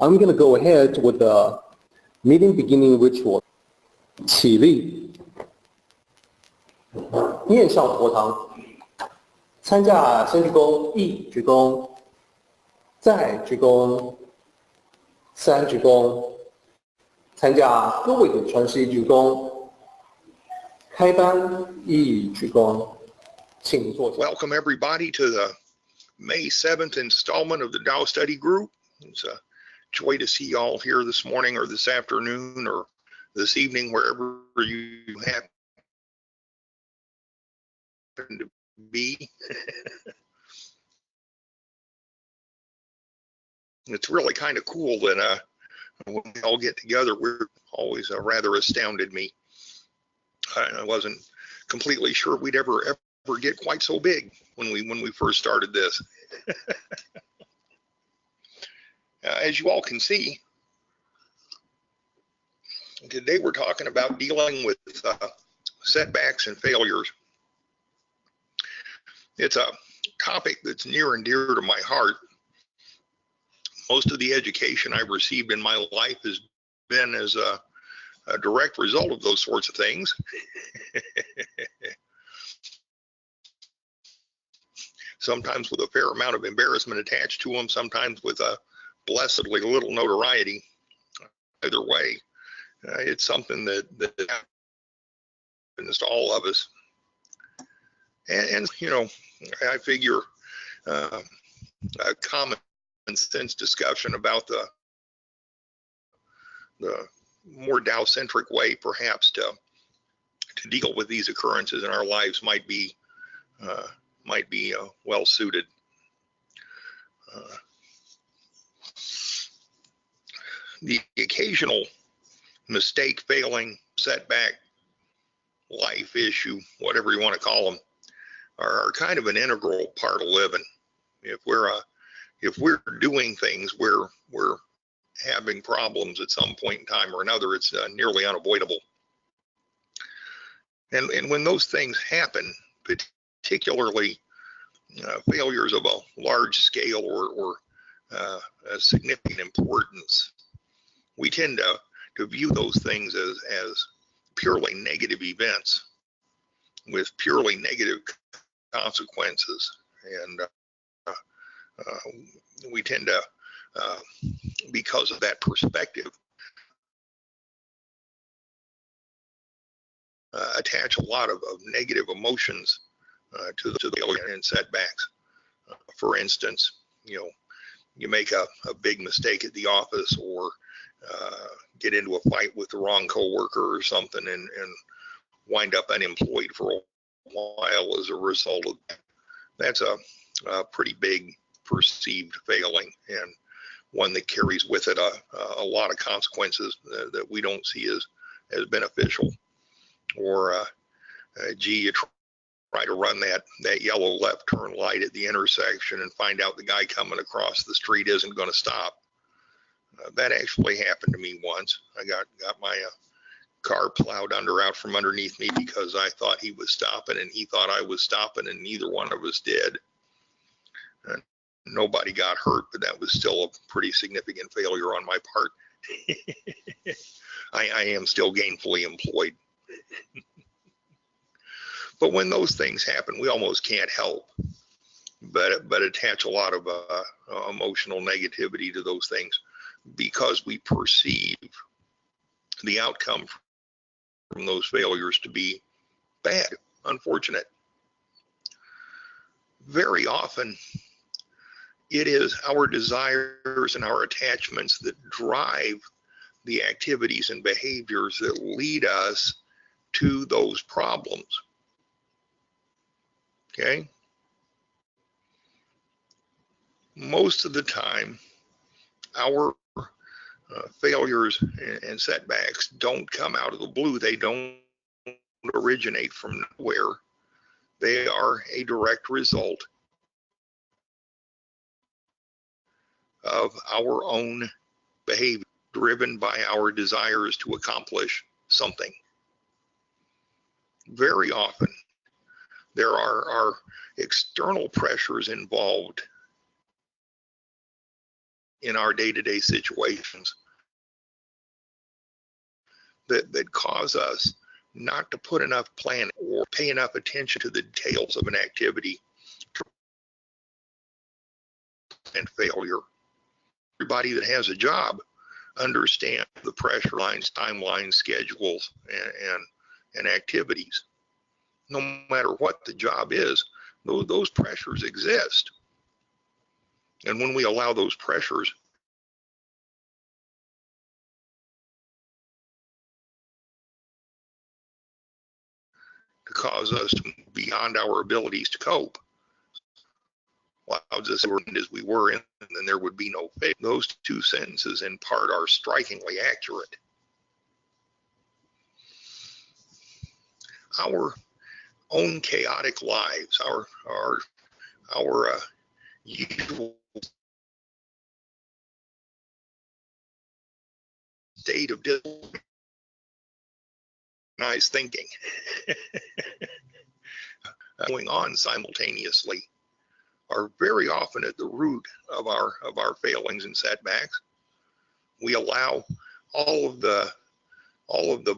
I'm going to go ahead with the meeting beginning ritual. 起立，面向佛堂，参加先鞠躬，一鞠躬，再鞠躬，三鞠躬，参加各位的传世一鞠躬，开班一鞠躬，请坐下。 Welcome everybody to the May 7th installment of the Tao Study Group. It's a joy to see you all here this morning or this afternoon or this evening, wherever you happen to be. It's really kind of cool that when we all get together, we're always rather astounded me. I wasn't completely sure we'd ever get quite so big when we first started this. As you all can see, today we're talking about dealing with setbacks and failures. It's a topic that's near and dear to my heart. Most of the education I've received in my life has been as a direct result of those sorts of things. Sometimes with a fair amount of embarrassment attached to them, sometimes with a blessedly little notoriety. Either way, it's something that happens to all of us. And you know, I figure a common sense discussion about the more Tao-centric way, perhaps, to deal with these occurrences in our lives might be well suited. The occasional mistake, failing, setback, life issue, whatever you want to call them, are kind of an integral part of living. If we're doing things, we're having problems at some point in time or another. It's nearly unavoidable. And when those things happen, particularly failures of a large scale or a significant importance, we tend to view those things as purely negative events with purely negative consequences. And we tend to, because of that perspective, attach a lot of negative emotions to the failure and setbacks. For instance, you make a big mistake at the office, or get into a fight with the wrong coworker or something, and wind up unemployed for a while as a result of that. That's a pretty big perceived failing, and one that carries with it a lot of consequences that we don't see as beneficial. Or gee, you try to run that yellow left turn light at the intersection and find out the guy coming across the street isn't going to stop. That actually happened to me once. I got my car plowed out from underneath me because I thought he was stopping and he thought I was stopping, and neither one of us did. Nobody got hurt, but that was still a pretty significant failure on my part. I am still gainfully employed. But when those things happen, we almost can't help but attach a lot of emotional negativity to those things, because we perceive the outcome from those failures to be bad, unfortunate. Very often, it is our desires and our attachments that drive the activities and behaviors that lead us to those problems. Okay? Most of the time, our failures and setbacks don't come out of the blue. They don't originate from nowhere. They are a direct result of our own behavior, driven by our desires to accomplish something. Very often, there are external pressures involved in our day-to-day situations that cause us not to put enough planning or pay enough attention to the details of an activity and failure. Everybody that has a job understands the pressure lines, timelines, schedules, and activities. No matter what the job is, those pressures exist. And when we allow those pressures to cause us to move beyond our abilities to cope, allows us as we were in, and then there would be no failure. Those two sentences in part are strikingly accurate. Our own chaotic lives, our usual state of disorganized thinking going on simultaneously are very often at the root of our failings and setbacks. We allow all of the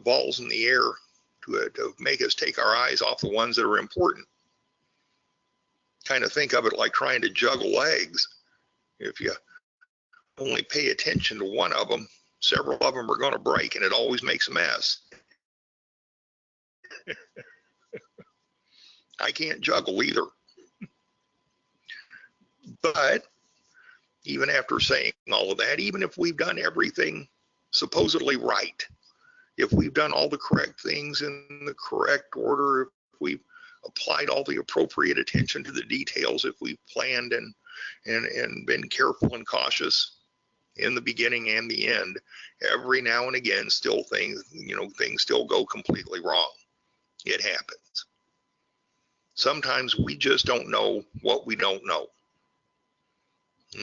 balls in the air to make us take our eyes off the ones that are important. Kind of think of it like trying to juggle eggs. If you only pay attention to one of them, several of them are going to break, and it always makes a mess. I can't juggle either. But even after saying all of that, even if we've done everything supposedly right, if we've done all the correct things in the correct order, if we've applied all the appropriate attention to the details, if we've planned and been careful and cautious in the beginning and the end, every now and again still things still go completely wrong. It happens. Sometimes we just don't know what we don't know.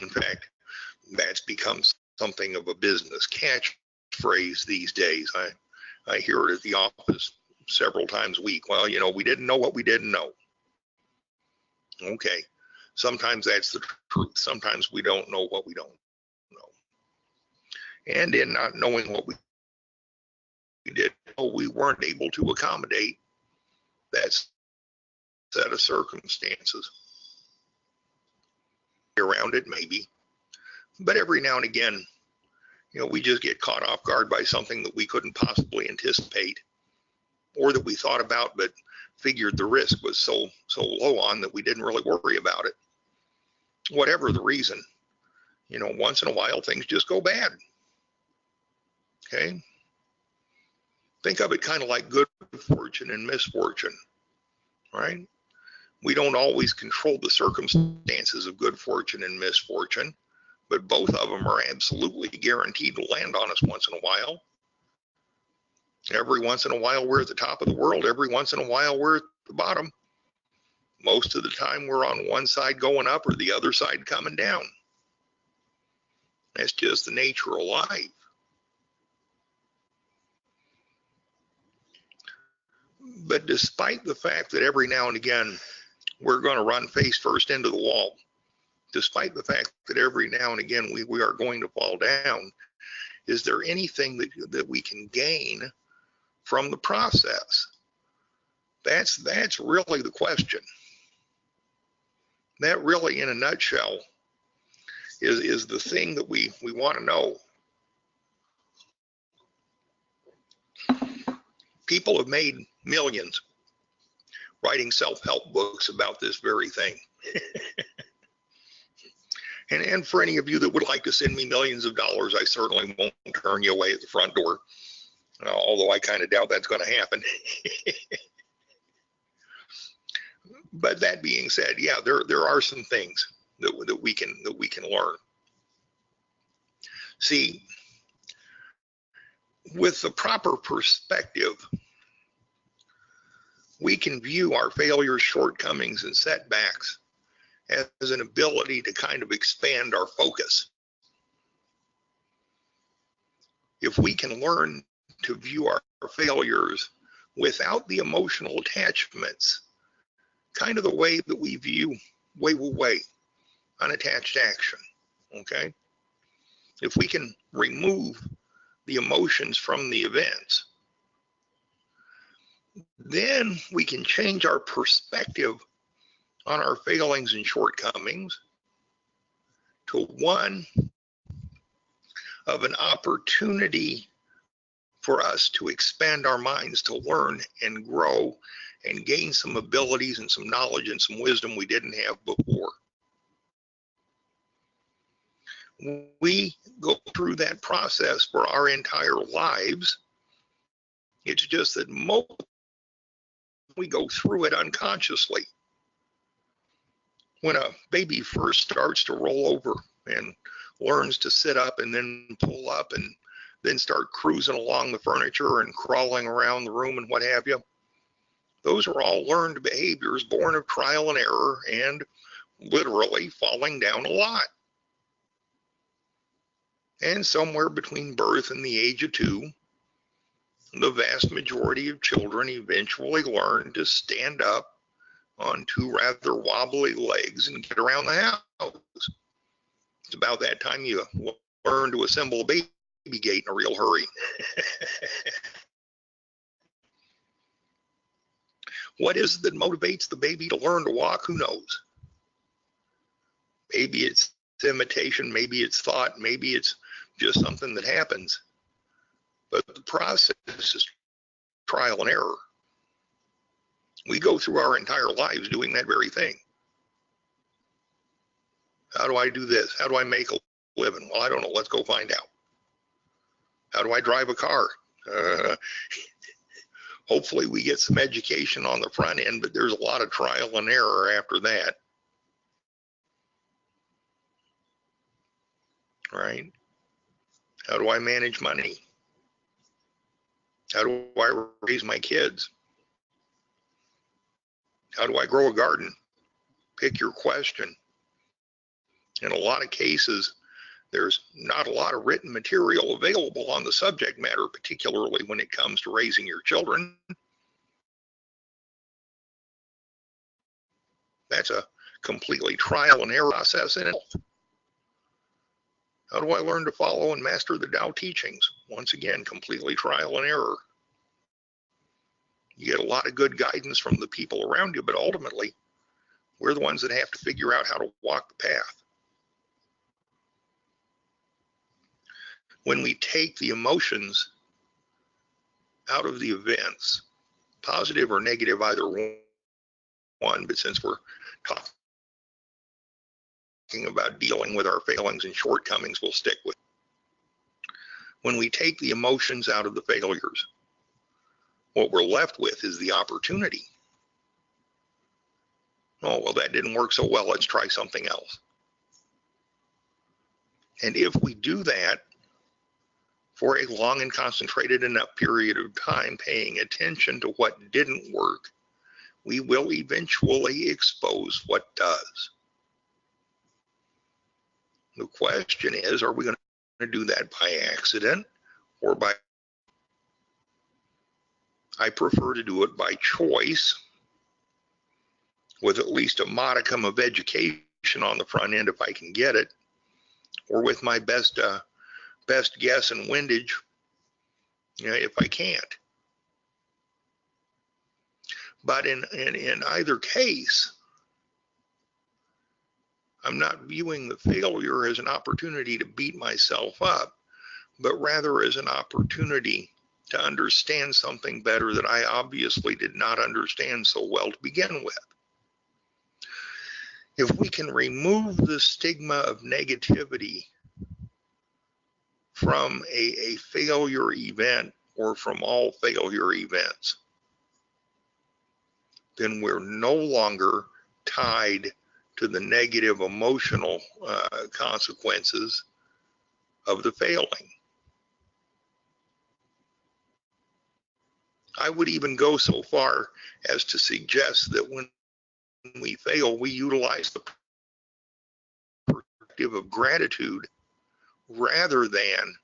In fact, that's become something of a business catchphrase these days. I hear it at the office several times a week. Well, we didn't know what we didn't know. Okay. Sometimes that's the truth. Sometimes we don't know what we don't know. And in not knowing what we did, we weren't able to accommodate that set of circumstances. Around it, maybe. But every now and again, we just get caught off guard by something that we couldn't possibly anticipate, or that we thought about but figured the risk was so low on that we didn't really worry about it. Whatever the reason, once in a while things just go bad. Okay? Think of it kind of like good fortune and misfortune, right? We don't always control the circumstances of good fortune and misfortune, but both of them are absolutely guaranteed to land on us once in a while. Every once in a while, we're at the top of the world. Every once in a while, we're at the bottom. Most of the time, we're on one side going up or the other side coming down. That's just the nature of life. But despite the fact that every now and again, we're going to run face first into the wall, despite the fact that every now and again we are going to fall down, is there anything that we can gain from the process? That's really the question. That really, in a nutshell, is the thing that we want to know. People have made millions writing self-help books about this very thing. And for any of you that would like to send me millions of dollars, I certainly won't turn you away at the front door, although I kind of doubt that's going to happen. But that being said, yeah, there are some things that we can learn. See, with the proper perspective, we can view our failures, shortcomings, and setbacks as an ability to kind of expand our focus. If we can learn to view our failures without the emotional attachments, kind of the way that we view unattached action, okay? If we can remove the emotions from the events, then we can change our perspective on our failings and shortcomings to one of an opportunity for us to expand our minds, to learn and grow and gain some abilities and some knowledge and some wisdom we didn't have before. We go through that process for our entire lives. It's just that most we go through it unconsciously. When a baby first starts to roll over and learns to sit up and then pull up and then start cruising along the furniture and crawling around the room and what have you, those are all learned behaviors born of trial and error and literally falling down a lot. And somewhere between birth and the age of 2, the vast majority of children eventually learn to stand up on 2 rather wobbly legs and get around the house. It's about that time you learn to assemble a baby gate in a real hurry. What is it that motivates the baby to learn to walk? Who knows? Maybe it's imitation, maybe it's thought, maybe it's just something that happens. But the process is trial and error. We go through our entire lives doing that very thing. How do I do this? How do I make a living? Well, I don't know. Let's go find out. How do I drive a car? Hopefully we get some education on the front end, but there's a lot of trial and error after that. Right? How do I manage money? How do I raise my kids? How do I grow a garden? Pick your question. In a lot of cases, there's not a lot of written material available on the subject matter, particularly when it comes to raising your children. That's a completely trial and error process in it. How do I learn to follow and master the Tao Te Chings? Once again, completely trial and error. You get a lot of good guidance from the people around you, but ultimately, we're the ones that have to figure out how to walk the path. When we take the emotions out of the events, positive or negative, either one, but since we're talking about dealing with our failings and shortcomings, we'll stick with. When we take the emotions out of the failures, what we're left with is the opportunity. Oh, well, that didn't work so well. Let's try something else. And if we do that for a long and concentrated enough period of time, paying attention to what didn't work, we will eventually expose what does. The question is, are we going to do that by accident or by... I prefer to do it by choice, with at least a modicum of education on the front end if I can get it, or with my best guess and windage, if I can't. But in either case, I'm not viewing the failure as an opportunity to beat myself up, but rather as an opportunity to understand something better that I obviously did not understand so well to begin with. If we can remove the stigma of negativity from a failure event or from all failure events, then we're no longer tied to the negative emotional consequences of the failing. I would even go so far as to suggest that when we fail, we utilize the perspective of gratitude rather than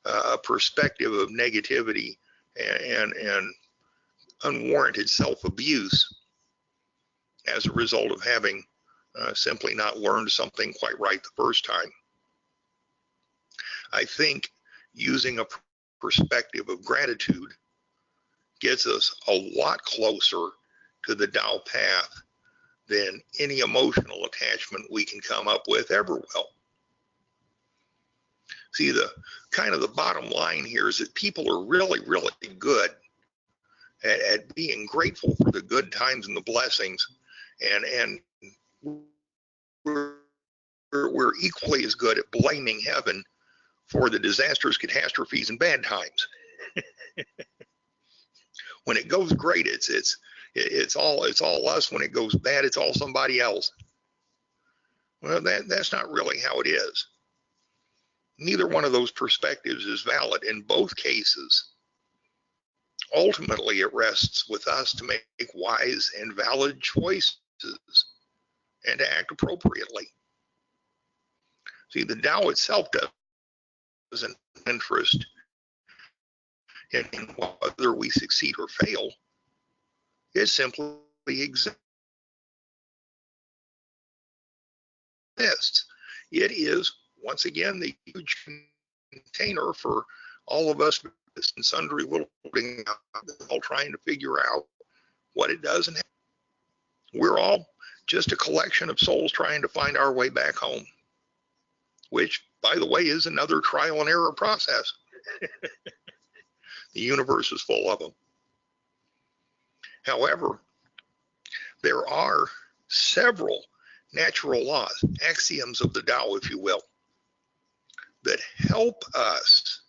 a perspective of negativity and unwarranted self-abuse as a result of having simply not learned something quite right the first time. I think using a perspective of gratitude gets us a lot closer to the Tao path than any emotional attachment we can come up with ever will. See, the kind of the bottom line here is that people are really, really good at being grateful for the good times and the blessings, and we're equally as good at blaming heaven for the disasters, catastrophes, and bad times. When it goes great, it's all us. When it goes bad, it's all somebody else. Well, that's not really how it is. Neither one of those perspectives is valid in both cases. Ultimately, it rests with us to make wise and valid choices and to act appropriately. See, the Tao itself doesn't interest in whether we succeed or fail. It simply exists. It is, once again, the huge container for all of us and sundry little things, all trying to figure out what it does. And we're all just a collection of souls trying to find our way back home, which, by the way, is another trial and error process. The universe is full of them. However, there are several natural laws, axioms of the Tao, if you will, that help us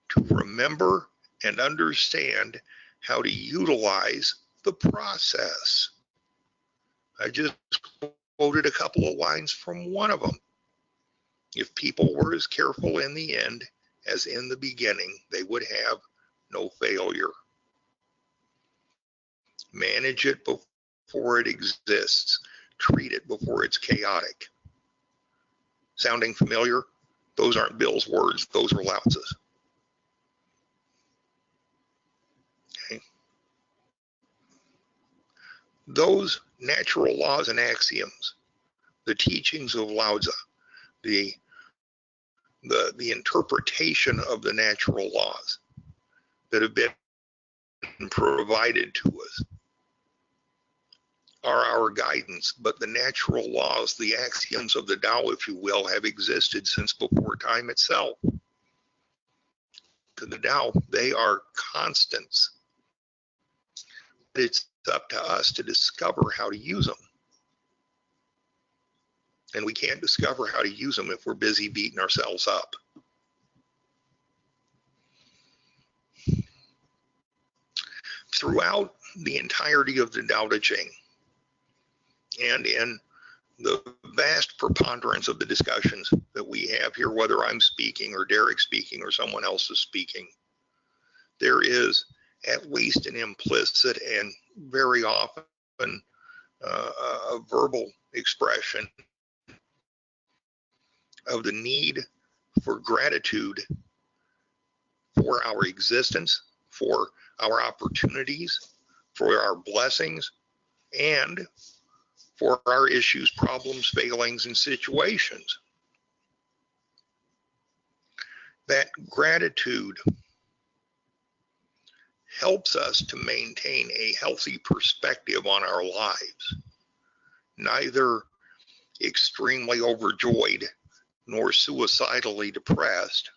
to remember and understand how to utilize the process. I just quoted a couple of lines from one of them. If people were as careful in the end as in the beginning, they would have no failure. Manage it before it exists. Treat it before it's chaotic. Sounding familiar? Those aren't Bill's words. Those are Lao Tzu's. Okay. Those natural laws and axioms, the teachings of Lao Tzu, the interpretation of the natural laws that have been provided to us are our guidance, but the natural laws, the axioms of the Tao, if you will, have existed since before time itself. To the Tao, they are constants. It's up to us to discover how to use them. And we can't discover how to use them if we're busy beating ourselves up. Throughout the entirety of the Dao De Jing, and in the vast preponderance of the discussions that we have here, whether I'm speaking or Derek's speaking or someone else is speaking, there is at least an implicit and very often a verbal expression of the need for gratitude for our existence, for our opportunities, for our blessings, and for our issues, problems, failings, and situations. That gratitude helps us to maintain a healthy perspective on our lives, neither extremely overjoyed nor suicidally depressed,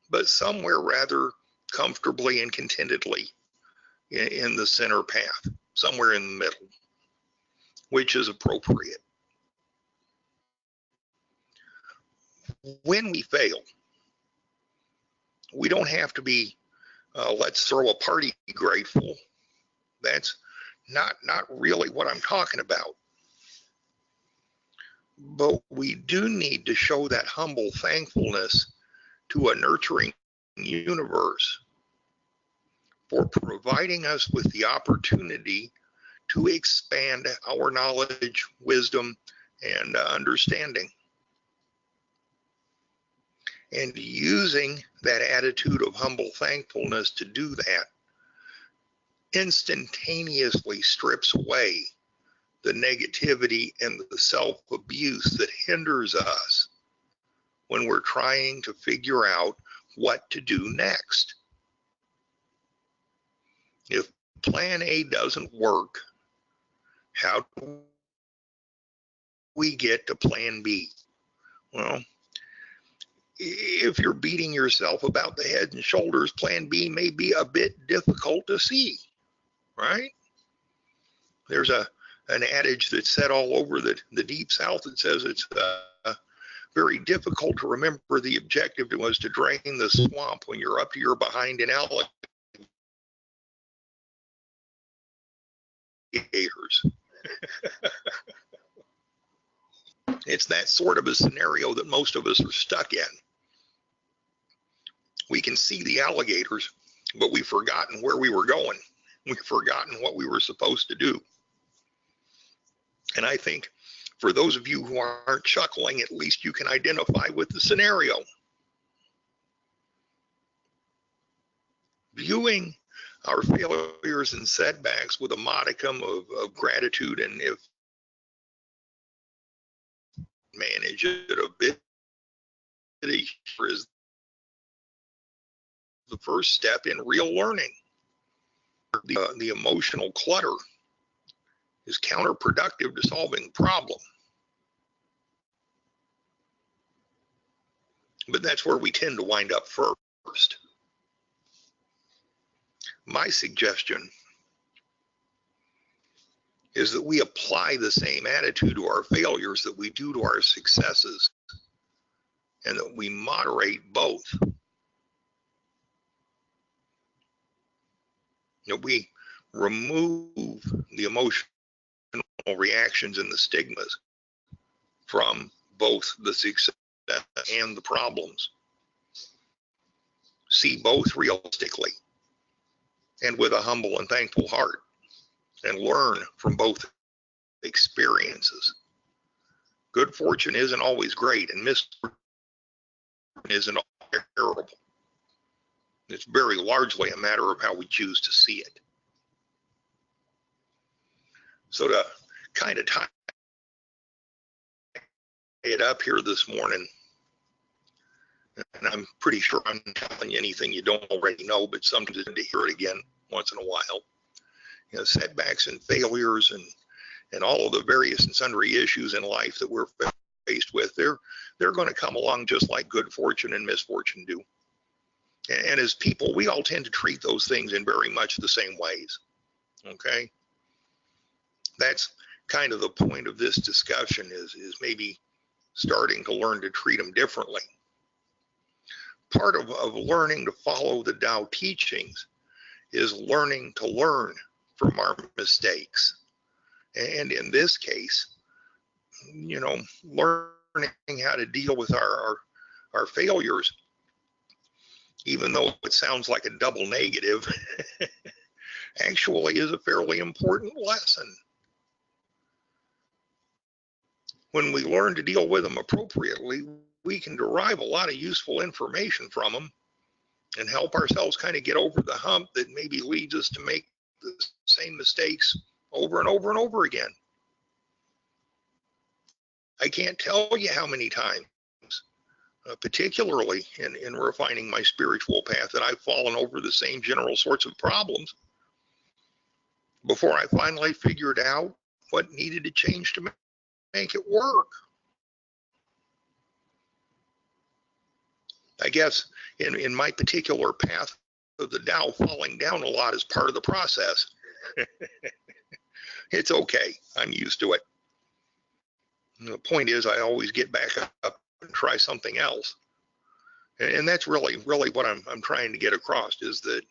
but somewhere rather comfortably and contentedly in the center path, somewhere in the middle, which is appropriate. When we fail, we don't have to be, let's throw a party grateful. That's not really what I'm talking about. But we do need to show that humble thankfulness to a nurturing universe for providing us with the opportunity to expand our knowledge, wisdom, and understanding. And using that attitude of humble thankfulness to do that instantaneously strips away the negativity and the self-abuse that hinders us when we're trying to figure out what to do next. If plan A doesn't work, how do we get to plan B? Well, if you're beating yourself about the head and shoulders, plan B may be a bit difficult to see, right? There's an adage that's said all over the Deep South that says it's very difficult to remember the objective was to drain the swamp when you're up to your behind in alligators. It's that sort of a scenario that most of us are stuck in. We can see the alligators, but we've forgotten where we were going. We've forgotten what we were supposed to do. And I think for those of you who aren't chuckling, at least you can identify with the scenario. Viewing our failures and setbacks with a modicum of gratitude, and if manage it a bit, is the first step in real learning. The emotional clutter is counterproductive to solving the problem. But that's where we tend to wind up first. My suggestion is that we apply the same attitude to our failures that we do to our successes, and that we moderate both. That we remove the emotional reactions and the stigmas from both the success and the problems. See both realistically and with a humble and thankful heart, and learn from both experiences. Good fortune isn't always great, and misfortune isn't always terrible. It's very largely a matter of how we choose to see it. So to kind of tie it up here this morning, and I'm pretty sure I'm telling you anything you don't already know, but sometimes it's good to hear it again once in a while. You know, setbacks and failures and all of the various and sundry issues in life that we're faced with, they're going to come along just like good fortune and misfortune do. And as people, we all tend to treat those things in very much the same ways. Okay? That's kind of the point of this discussion, is maybe starting to learn to treat them differently. Part of learning to follow the Tao Te Chings is learning to learn from our mistakes. And in this case, you know, learning how to deal with our failures, even though it sounds like a double negative, actually is a fairly important lesson. When we learn to deal with them appropriately, we can derive a lot of useful information from them and help ourselves kind of get over the hump that maybe leads us to make the same mistakes over and over and over again. I can't tell you how many times, particularly in refining my spiritual path, that I've fallen over the same general sorts of problems before I finally figured out what needed to change to make it work. I guess in my particular path of the Tao, falling down a lot is part of the process. It's okay. I'm used to it. And the point is, I always get back up and try something else. And that's really what I'm trying to get across, is that,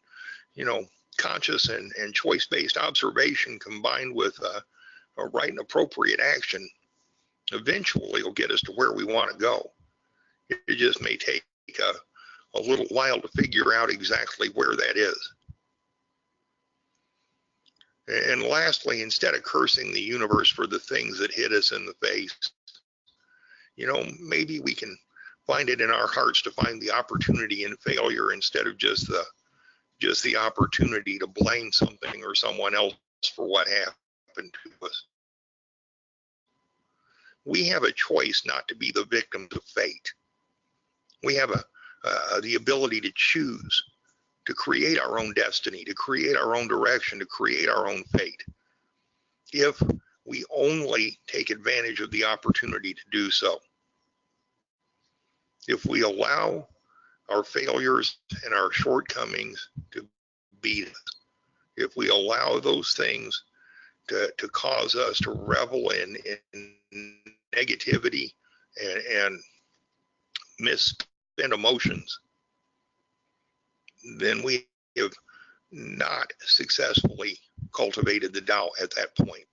you know, conscious and choice-based observation combined with a right and appropriate action eventually will get us to where we want to go. It just may take a little while to figure out exactly where that is. And lastly, instead of cursing the universe for the things that hit us in the face, you know, maybe we can find it in our hearts to find the opportunity in failure instead of just the opportunity to blame something or someone else for what happened to us. We have a choice not to be the victims of fate. We have the ability to choose, to create our own destiny, to create our own direction, to create our own fate, if we only take advantage of the opportunity to do so. If we allow our failures and our shortcomings to beat us, if we allow those things to cause us to revel in negativity and misspent emotions, then we have not successfully cultivated the Tao at that point.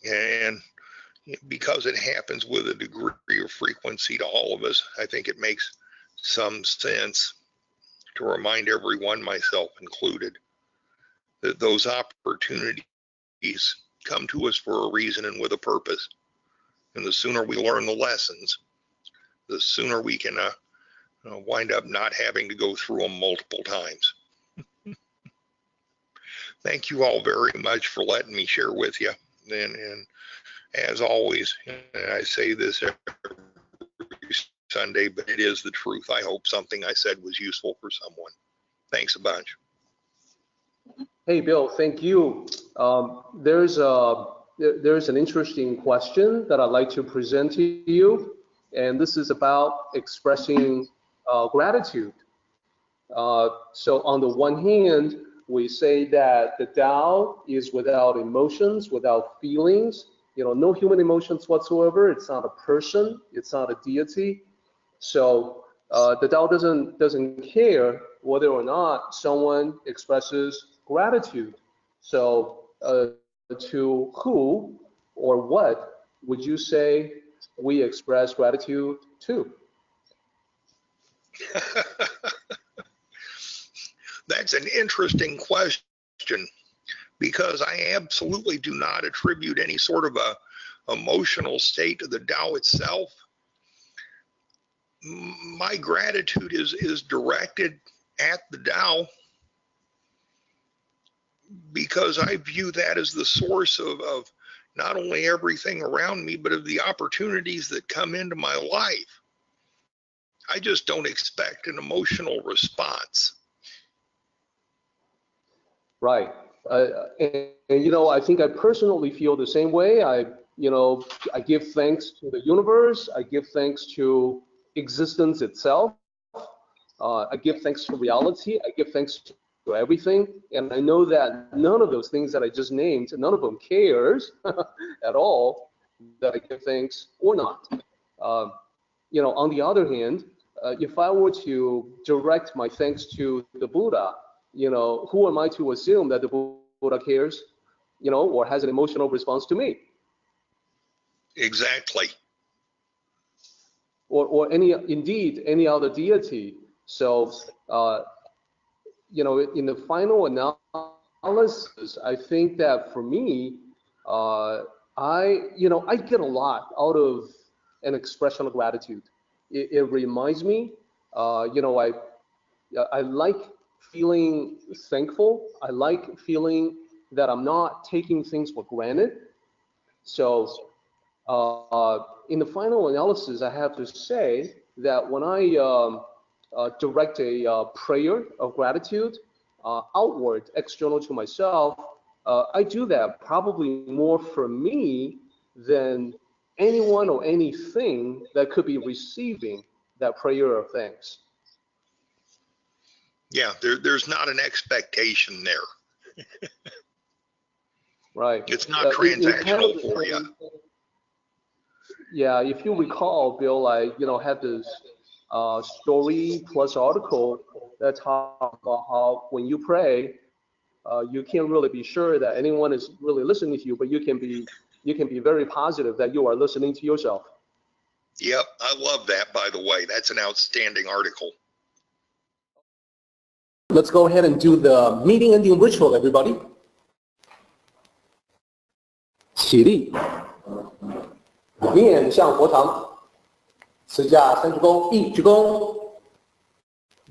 And because it happens with a degree of frequency to all of us, I think it makes some sense to remind everyone, myself included, that those opportunities come to us for a reason and with a purpose. And the sooner we learn the lessons, the sooner we can wind up not having to go through them multiple times. Thank you all very much for letting me share with you. And as always, I say this every Sunday, but it is the truth. I hope something I said was useful for someone. Thanks a bunch. Hey, Bill, thank you. There's an interesting question that I'd like to present to you, and this is about expressing gratitude. So on the one hand, we say that the Tao is without emotions, without feelings, no human emotions whatsoever. It's not a person, it's not a deity. So the Tao doesn't care whether or not someone expresses gratitude. So to who or what would you say we express gratitude to? That's an interesting question, because I absolutely do not attribute any sort of a emotional state to the Tao itself. My gratitude is directed at the Tao, because I view that as the source of not only everything around me, but of the opportunities that come into my life. I just don't expect an emotional response. Right. And I think I personally feel the same way. I give thanks to the universe. I give thanks to existence itself. I give thanks to reality. I give thanks to everything. And I know that none of those things that I just named, none of them cares at all that I give thanks or not. On the other hand, if I were to direct my thanks to the Buddha, who am I to assume that the Buddha cares, or has an emotional response to me? Exactly. Or any other deity. So, in the final analysis, I think that for me, I get a lot out of an expression of gratitude. It reminds me, I like feeling thankful. I like feeling that I'm not taking things for granted. So in the final analysis, I have to say that when I direct a prayer of gratitude outward, external to myself, I do that probably more for me than anyone or anything that could be receiving that prayer of thanks. Yeah, there's not an expectation there. Right. It's not transactional for you. Yeah, if you recall, Bill, I had this story plus article that talks about how when you pray, you can't really be sure that anyone is really listening to you, but you can be very positive that you are listening to yourself. Yep, I love that, by the way. That's an outstanding article. Let's go ahead and do the meeting ending ritual, everybody. 起立，面向佛堂，持架三鞠躬，一鞠躬，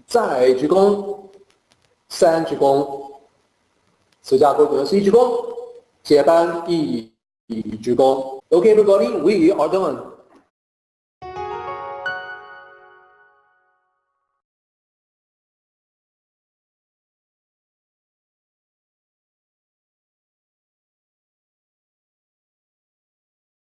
再鞠躬，三鞠躬，持架规格是一鞠躬，接班一鞠躬。Okay, everybody, we are done.